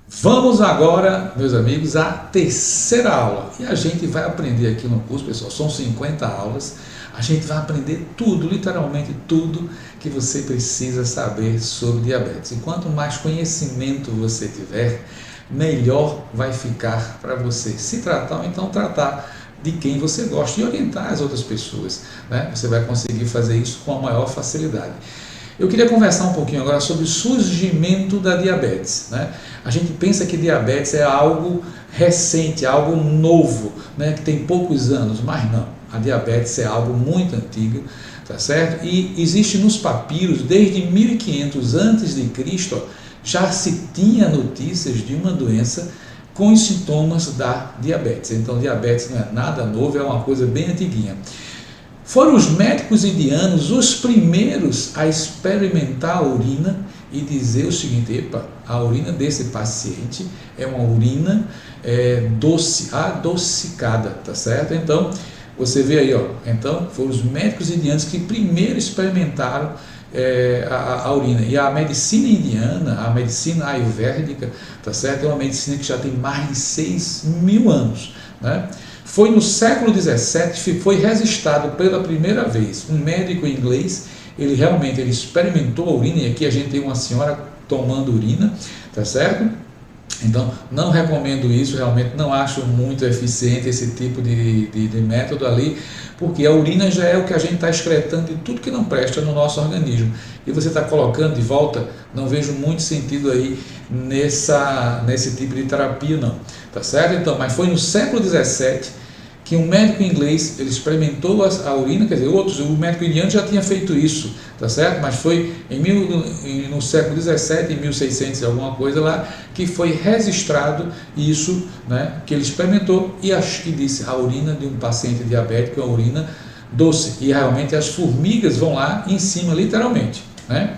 Vamos agora, meus amigos, à terceira aula. E a gente vai aprender aqui no curso, pessoal, são 50 aulas. A gente vai aprender tudo, literalmente tudo que você precisa saber sobre diabetes. E quanto mais conhecimento você tiver, melhor vai ficar para você se tratar ou então tratar de quem você gosta e orientar as outras pessoas, né? Você vai conseguir fazer isso com a maior facilidade. Eu queria conversar um pouquinho agora sobre o surgimento da diabetes, né? A gente pensa que diabetes é algo recente, algo novo, né? Que tem poucos anos, mas não. A diabetes é algo muito antigo, tá certo? E existe nos papiros, desde 1500 a.C., já se tinha notícias de uma doença com os sintomas da diabetes. Então, diabetes não é nada novo, é uma coisa bem antiguinha. Foram os médicos indianos os primeiros a experimentar a urina e dizer o seguinte: epa, a urina desse paciente é uma urina doce, adocicada, tá certo? Então, você vê aí, ó, então foram os médicos indianos que primeiro experimentaram a urina. E a medicina indiana, a medicina ayurvédica, tá certo? É uma medicina que já tem mais de 6.000 anos, né? Foi no século XVII que foi registrado pela primeira vez um médico inglês. Ele realmente experimentou a urina, e aqui a gente tem uma senhora tomando urina, tá certo? Então, não recomendo isso, realmente não acho muito eficiente esse tipo de método ali, porque a urina já é o que a gente está excretando de tudo que não presta no nosso organismo. E você está colocando de volta, não vejo muito sentido aí nesse tipo de terapia não, tá certo? Então, mas foi no século XVII que um médico inglês, ele experimentou a urina, quer dizer, o médico indiano já tinha feito isso, tá certo? Mas foi no século XVII, em 1600 e alguma coisa lá, que foi registrado isso, né, que ele experimentou e disse: a urina de um paciente diabético é uma urina doce. E realmente as formigas vão lá em cima, literalmente, né?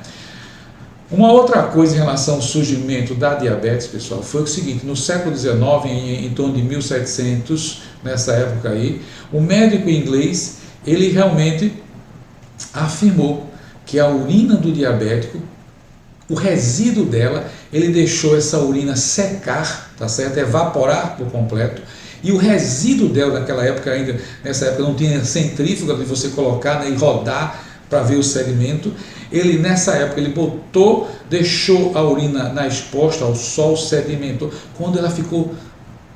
Uma outra coisa em relação ao surgimento da diabetes, pessoal, foi o seguinte: no século XIX, em torno de 1700, nessa época aí, o médico inglês, ele realmente afirmou que a urina do diabético, o resíduo dela, ele deixou essa urina secar, tá certo? Evaporar por completo. E o resíduo dela naquela época, ainda nessa época não tinha centrífuga de você colocar, né, e rodar para ver o sedimento. Ele nessa época ele deixou a urina exposta ao sol, sedimentou. Quando ela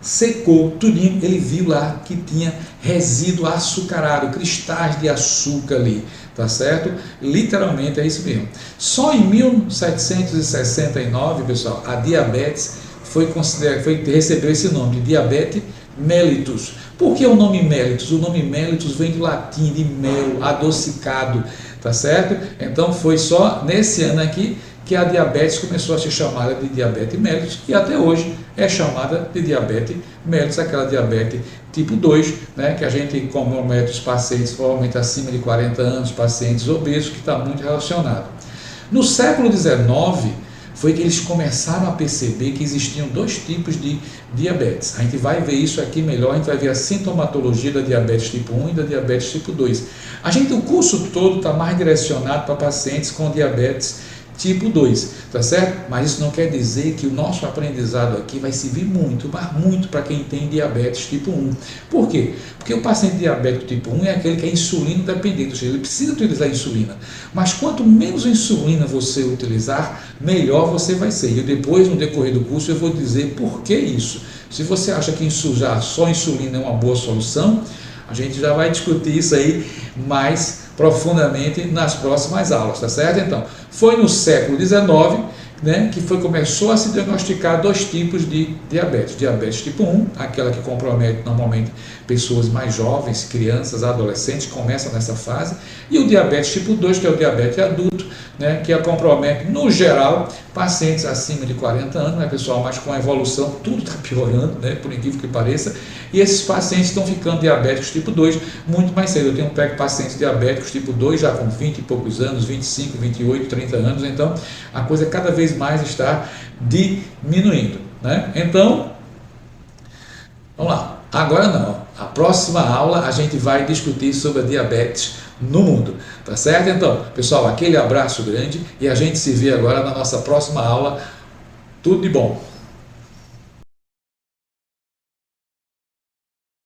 secou tudinho, ele viu lá que tinha resíduo açucarado, cristais de açúcar ali, tá certo? Literalmente é isso mesmo. Só em 1769, pessoal, a diabetes recebeu esse nome de diabetes mellitus. Por que o nome mellitus? O nome mellitus vem do latim de mel, adocicado, tá certo? Então foi só nesse ano aqui que a diabetes começou a ser chamada de diabetes mellitus, e até hoje é chamada de diabetes mellitus, aquela diabetes tipo 2, né, que a gente compromete os pacientes provavelmente acima de 40 anos, pacientes obesos, que está muito relacionado. No século XIX, foi que eles começaram a perceber que existiam dois tipos de diabetes. A gente vai ver isso aqui melhor, a gente vai ver a sintomatologia da diabetes tipo 1 e da diabetes tipo 2. O curso todo está mais direcionado para pacientes com diabetes tipo 2, tá certo? Mas isso não quer dizer que o nosso aprendizado aqui vai servir muito, mas muito para quem tem diabetes tipo 1. Por quê? Porque o paciente diabético tipo 1 é aquele que é insulino dependente, ou seja, ele precisa utilizar insulina. Mas quanto menos insulina você utilizar, melhor você vai ser. E depois, no decorrer do curso, eu vou dizer por que isso. Se você acha que usar só insulina é uma boa solução, a gente já vai discutir isso aí mais profundamente nas próximas aulas, tá certo? Então, foi no século XIX, né, que começou a se diagnosticar dois tipos de diabetes. Diabetes tipo 1, aquela que compromete normalmente pessoas mais jovens, crianças, adolescentes, começam nessa fase, e o diabetes tipo 2, que é o diabetes adulto, né, que compromete, no geral, pacientes acima de 40 anos, né, pessoal, mas com a evolução tudo está piorando, né, por incrível que pareça, e esses pacientes estão ficando diabéticos tipo 2 muito mais cedo. Eu tenho pacientes diabéticos tipo 2 já com 20 e poucos anos, 25, 28, 30 anos, então a coisa cada vez mais está diminuindo, né? Então, vamos lá. Agora não. A próxima aula a gente vai discutir sobre a diabetes no mundo, tá certo? Então, pessoal, aquele abraço grande e a gente se vê agora na nossa próxima aula. Tudo de bom!